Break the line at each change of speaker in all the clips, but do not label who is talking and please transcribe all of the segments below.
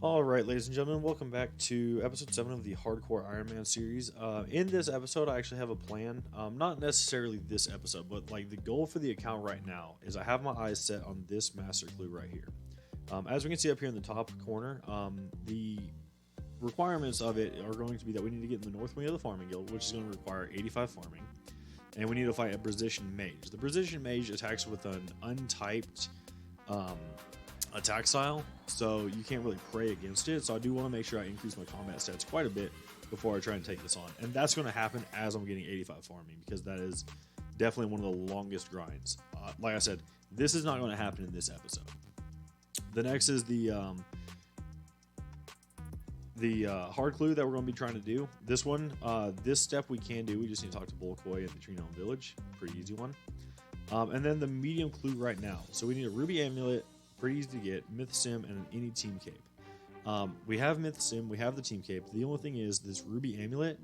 All right, ladies and gentlemen, welcome back to episode 7 of the Hardcore Iron Man series. In this episode, I actually have a plan. Not necessarily this episode, but like the goal for the account right now is I have my eyes set on this master clue right here. As we can see up here in the top corner, the requirements of it are going to be that we need to get in the north wing of the farming guild, which is going to require 85 farming, and we need to fight a precision mage. The precision mage attacks with an untyped attack style, so you can't really pray against it. So I do want to make sure I increase my combat stats quite a bit before I try and take this on, and that's going to happen as I'm getting 85 farming, because that is definitely one of the longest grinds. Like I said, this is not going to happen in this episode. The next is the hard clue that we're going to be trying to do. This one, this step we can do. We just need to talk to Bulkoi at the Tree Gnome Village. Pretty easy one. And then the medium clue right now. So we need a Ruby Amulet, pretty easy to get, Myth Sim, and any Team Cape. We have Myth Sim, we have the Team Cape. The only thing is this Ruby Amulet,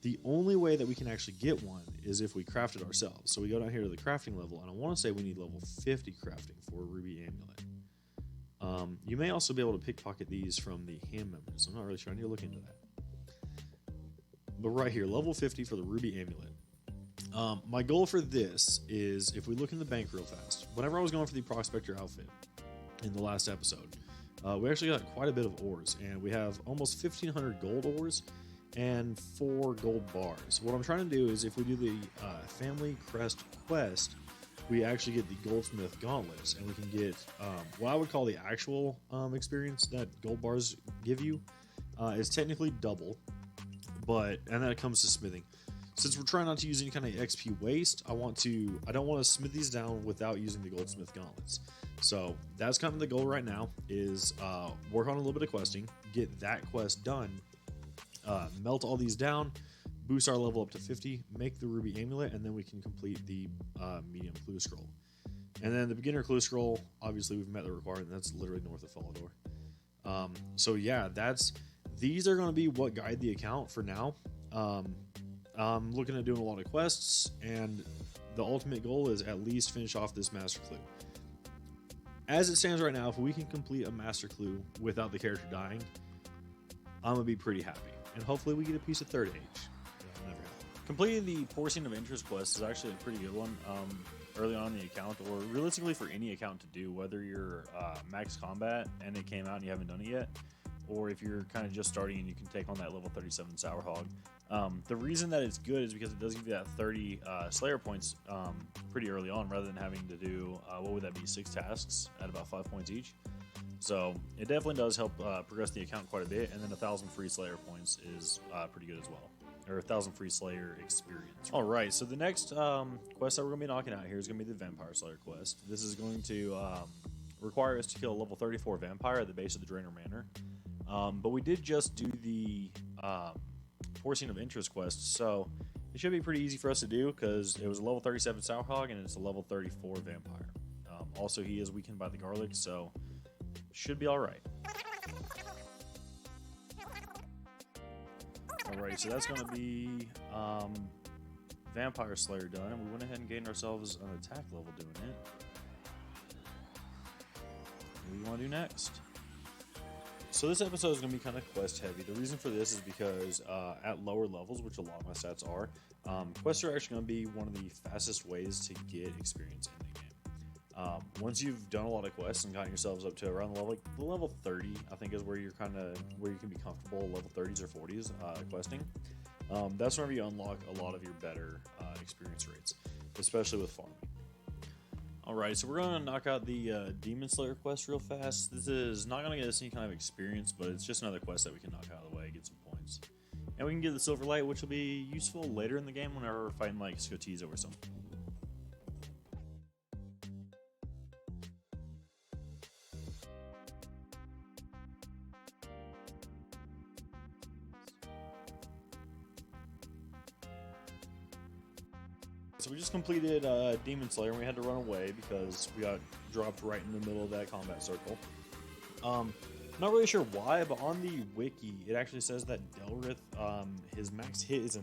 the only way that we can actually get one is if we craft it ourselves. So we go down here to the crafting level, and I want to say we need level 50 crafting for a Ruby Amulet. You may also be able to pickpocket these from the hand members. I'm not really sure. I need to look into that. But right here, level 50 for the Ruby Amulet. My goal for this is, if we look in the bank real fast, whenever I was going for the Prospector outfit in the last episode, we actually got quite a bit of ores, and we have almost 1,500 gold ores and 4 gold bars. What I'm trying to do is, if we do the Family Crest quest, we actually get the Goldsmith gauntlets, and we can get what I would call the actual experience that gold bars give you. Is technically double, and then it comes to smithing. Since we're trying not to use any kind of XP waste, I don't want to smith these down without using the Goldsmith gauntlets. So that's kind of the goal right now, is work on a little bit of questing, get that quest done, melt all these down, boost our level up to 50, make the Ruby Amulet, and then we can complete the medium clue scroll. And then the beginner clue scroll, obviously we've met the requirement. That's literally north of Falador. So yeah, these are going to be what guide the account for now. I'm looking at doing a lot of quests, and the ultimate goal is at least finish off this master clue. As it stands right now, if we can complete a master clue without the character dying, I'm going to be pretty happy. And hopefully we get a piece of third age. Never happened.
Completing the Porcine of Interest quest is actually a pretty good one early on in the account, or realistically for any account to do, whether you're max combat and it came out and you haven't done it yet, or if you're kind of just starting and you can take on that level 37 Sour Hog. The reason that it's good is because it does give you that 30 Slayer points pretty early on, rather than having to do, what would that be, 6 tasks at about 5 points each. So it definitely does help progress the account quite a bit, and then 1,000 free Slayer points is pretty good as well, or 1,000 free Slayer experience. All right, so the next quest that we're going to be knocking out here is going to be the Vampire Slayer quest. This is going to require us to kill a level 34 vampire at the base of the Drainer Manor. But we did just do the Porcine of Interest quest, so it should be pretty easy for us to do, because it was a level 37 Sour Hog and it's a level 34 vampire. Also, he is weakened by the garlic, so should be alright. Alright, so that's going to be Vampire Slayer done, and we went ahead and gained ourselves an attack level doing it. What do you want to do next? So this episode is going to be kind of quest heavy. The reason for this is because at lower levels, which a lot of my stats are, quests are actually going to be one of the fastest ways to get experience in the game. Once you've done a lot of quests and gotten yourselves up to around the level 30, I think is where you can be comfortable. Level 30s or 40s questing. That's whenever you unlock a lot of your better experience rates, especially with farming. Alright, so we're going to knock out the Demon Slayer quest real fast. This is not going to get us any kind of experience, but it's just another quest that we can knock out of the way, get some points. And we can get the Silver Light, which will be useful later in the game whenever we're fighting like Scotizo or something. So we just completed Demon Slayer, and we had to run away because we got dropped right in the middle of that combat circle. Not really sure why, but on the wiki, it actually says that Delrith, his max hit is a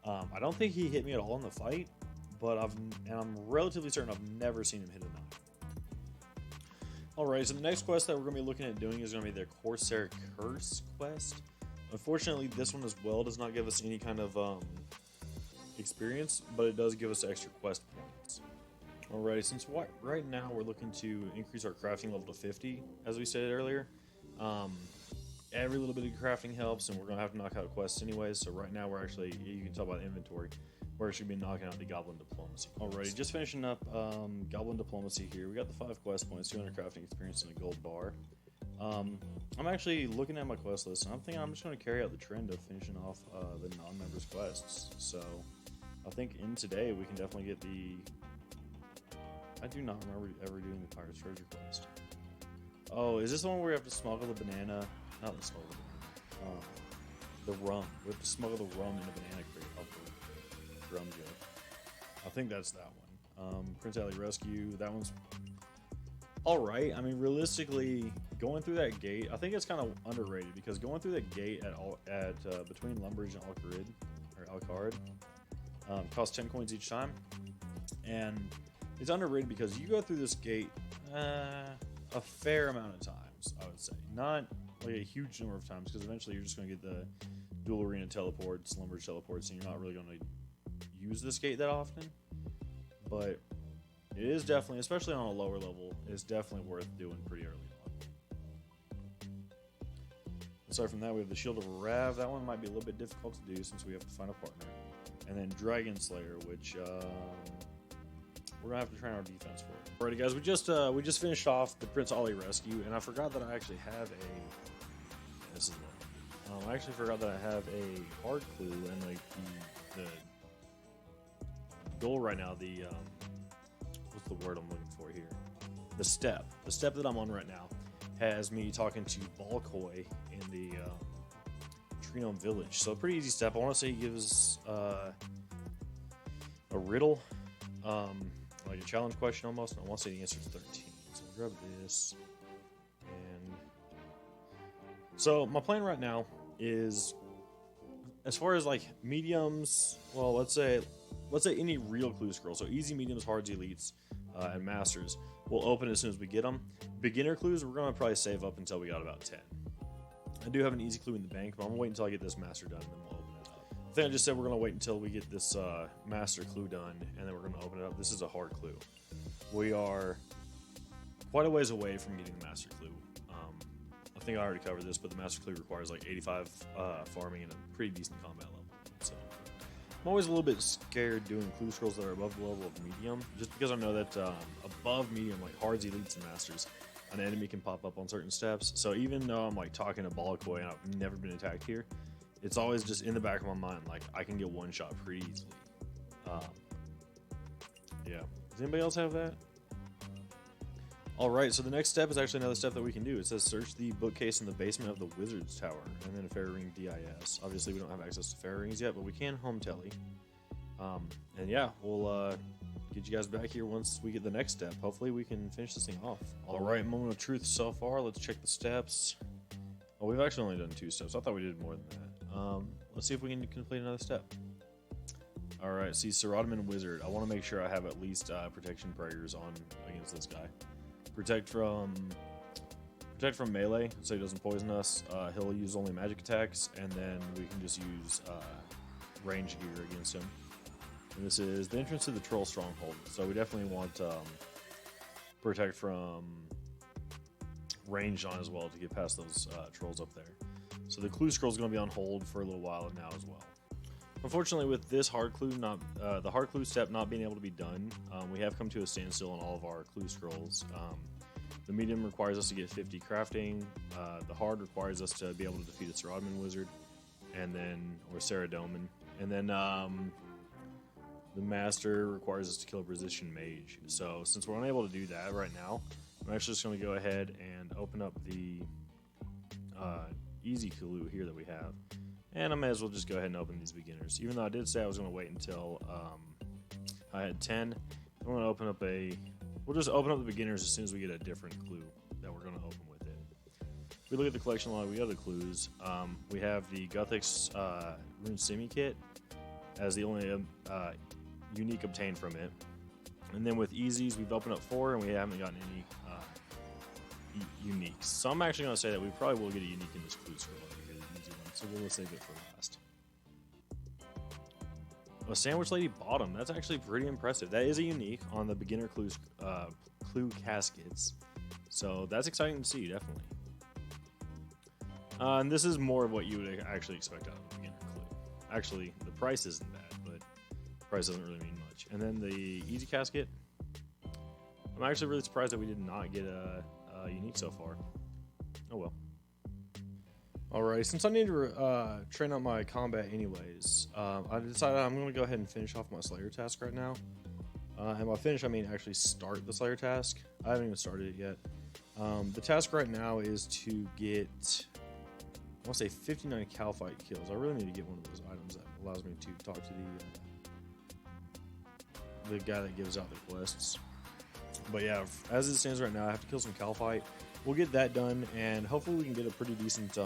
9. I don't think he hit me at all in the fight, but I'm relatively certain I've never seen him hit
Alright, so the next quest that we're going to be looking at doing is going to be the Corsair Curse quest. Unfortunately, this one as well does not give us any kind of experience, but it does give us extra quest points. Alrighty, since right now we're looking to increase our crafting level to 50, as we stated earlier. Every little bit of crafting helps, and we're going to have to knock out quests anyways, so right now we're actually, you can tell by the inventory, we're actually be knocking out the Goblin Diplomacy. Alrighty, just finishing up Goblin Diplomacy here. We got the 5 quest points, 200 crafting experience, and a gold bar. I'm actually looking at my quest list, and I'm thinking I'm just going to carry out the trend of finishing off the non-members quests. So I think in today we can definitely get the... I do not remember ever doing the Pirate's Treasure quest. Oh, is this the one where we have to smuggle the banana? Not the smuggle the banana. The rum. We have to smuggle the rum in a banana crate up the rum jug. I think that's that one. Prince Alley Rescue. That one's alright. I mean, realistically, going through that gate, I think it's kind of underrated because going through that gate at between Lumbridge and Alcard costs 10 coins each time, and it's underrated because you go through this gate a fair amount of times. I would say not like a huge number of times because eventually you're just going to get the dual arena teleports, Lumbridge teleports, and you're not really going to use this gate that often. But it is definitely, especially on a lower level, it's definitely worth doing pretty early on. Aside from that, we have the Shield of Rav. That one might be a little bit difficult to do since we have to find a partner. And then Dragon Slayer, which we're gonna have to train our defense for. Alrighty, guys, we just finished off the Prince Ollie rescue, and I forgot that I actually have a. This is one. I actually forgot that I have a hard clue and like the goal right now. The what's the word I'm looking for here? The step that I'm on right now has me talking to Balkoi in the Tree Village. So a pretty easy step. I want to say he gives a riddle, like a challenge question almost. And I want to say the answer is 13. So I'll grab this. And so my plan right now is, as far as like mediums, well, let's say any real clue scroll. So easy, mediums, hards, elites, and masters. We'll open as soon as we get them. Beginner clues, we're going to probably save up until we got about 10. I do have an easy clue in the bank, but I'm going to wait until I get this master done, and then we'll open it up. I think I just said we're going to wait until we get this master clue done, and then we're going to open it up. This is a hard clue. We are quite a ways away from getting the master clue. I think I already covered this, but the master clue requires like 85 farming and a pretty decent combat level. So I'm always a little bit scared doing clue scrolls that are above the level of medium, just because I know that above medium, like hards, elites, and masters, an enemy can pop up on certain steps. So even though I'm like talking to Balakoi and I've never been attacked here, it's always just in the back of my mind, like I can get one shot pretty easily. Yeah. Does anybody else have that? Alright, so the next step is actually another step that we can do. It says search the bookcase in the basement of the Wizard's Tower, and then a Fairy Ring DIS. Obviously we don't have access to Fairy Rings yet, but we can home telly. And yeah, we'll get you guys back here once we get the next step. Hopefully we can finish this thing off. Alright, moment of truth so far. Let's check the steps. Oh, we've actually only done 2 steps. I thought we did more than that. Let's see if we can complete another step. Alright, see, Saradomin Wizard. I want to make sure I have at least protection prayers on against this guy. Protect from melee, so he doesn't poison us. He'll use only magic attacks, and then we can just use range gear against him. And this is the entrance to the Troll Stronghold, so we definitely want protect from range on as well to get past those trolls up there. So the clue scroll is going to be on hold for a little while now as well. Unfortunately, with this hard clue the hard clue step not being able to be done, we have come to a standstill on all of our clue scrolls. The medium requires us to get 50 crafting. The hard requires us to be able to defeat a Saradomin Wizard, or Saradomin, and then the master requires us to kill a Precision Mage. So since we're unable to do that right now, I'm actually just going to go ahead and open up the easy clue here that we have. And I may as well just go ahead and open these beginners. Even though I did say I was going to wait until I had 10. I'm going to open up we'll just open up the beginners as soon as we get a different clue that we're going to open with it. If we look at the collection log, we have the clues. We have the Guthix Rune Simi Kit as the only unique obtained from it. And then with easies, we've opened up 4 and we haven't gotten any
uniques. So I'm actually going to say that we probably will get a unique in this clue scroll over here, the easy one. So we'll save it for last. A Sandwich Lady Bottom. That's actually pretty impressive. That is a unique on the beginner clue caskets. So that's exciting to see, definitely. And this is more of what you would actually expect out of a beginner clue. Actually, the price isn't bad, but the price doesn't really mean much. And then the easy casket. I'm actually really surprised that we did not get a unique so far. Oh well. Alright, since I need to train up my combat anyways, I decided I'm going to go ahead and finish off my Slayer task right now. And by finish, I mean actually start the Slayer task. I haven't even started it yet. The task right now is to get, I want to say 59 cow fight kills. I really need to get one of those items that allows me to talk to the guy that gives out the quests. But yeah, as it stands right now, I have to kill some cow fight. We'll get that done, and hopefully we can get a pretty decent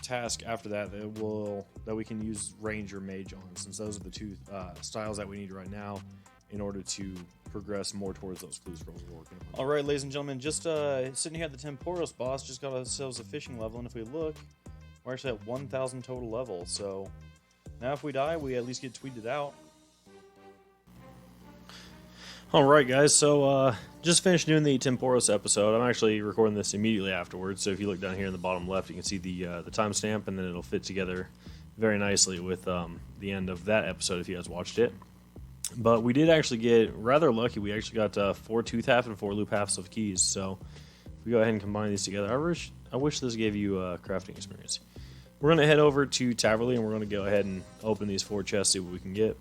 task after that that we can use range or mage on, since those are the two styles that we need right now in order to progress more towards those clue scrolls we're working on.
All right, ladies and gentlemen, just sitting here at the Temporos boss, just got ourselves a fishing level, and if we look, we're actually at 1,000 total level. So now if we die, we at least get tweeted out.
Alright guys, so just finished doing the Temporos episode. I'm actually recording this immediately afterwards, so if you look down here in the bottom left, you can see the timestamp, and then it'll fit together very nicely with the end of that episode if you guys watched it. But we did actually get rather lucky. We actually got 4 tooth half and 4 loop halves of keys, so if we go ahead and combine these together, I wish this gave you a crafting experience. We're going to head over to Taverley, and we're going to go ahead and open these 4 chests, see what we can get.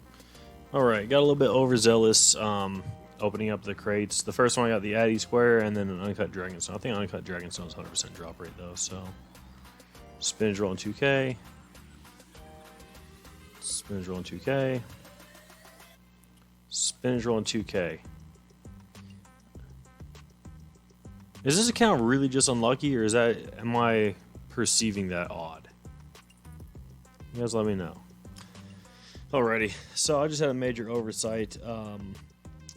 Alright, got a little bit overzealous opening up the crates. The first one I got the Addy Square and then an Uncut Dragonstone. I think Uncut Dragonstone's 100% drop rate though, so spinach roll in 2K. Spinach roll in 2K. Spinach roll in 2K. Is this account really just unlucky, or am I perceiving that odd? You guys let me know. Alrighty, so I just had a major oversight.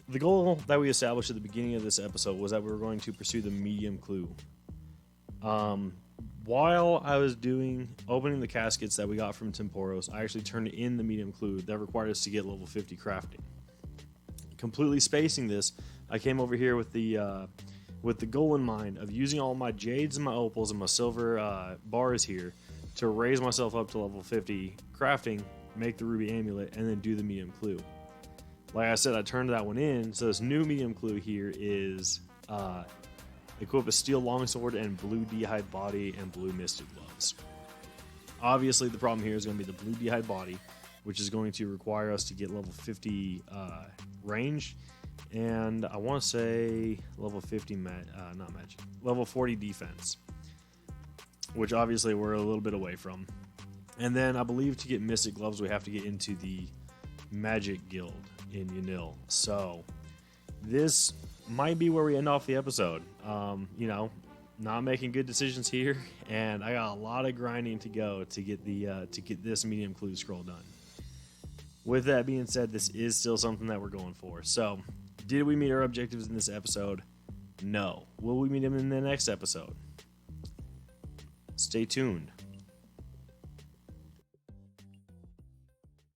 The goal that we established at the beginning of this episode was that we were going to pursue the medium clue. While I was opening the caskets that we got from Temporos, I actually turned in the medium clue that required us to get level 50 crafting. Completely spacing this, I came over here with the goal in mind of using all my jades and my opals and my silver bars here to raise myself up to level 50 crafting, make the ruby amulet, and then do the medium clue. Like I said, I turned that one in, so this new medium clue here is equip a steel longsword and blue d'hide body and blue misted gloves. Obviously, the problem here is going to be the blue d'hide body, which is going to require us to get level 50 range, and I want to say level 50 not magic, level 40 defense, which obviously we're a little bit away from. And then I believe to get Mystic Gloves, we have to get into the Magic Guild in Unil. So this might be where we end off the episode. Not making good decisions here, and I got a lot of grinding to go to get this medium clue scroll done. With that being said, this is still something that we're going for. So, did we meet our objectives in this episode? No. Will we meet them in the next episode? Stay tuned.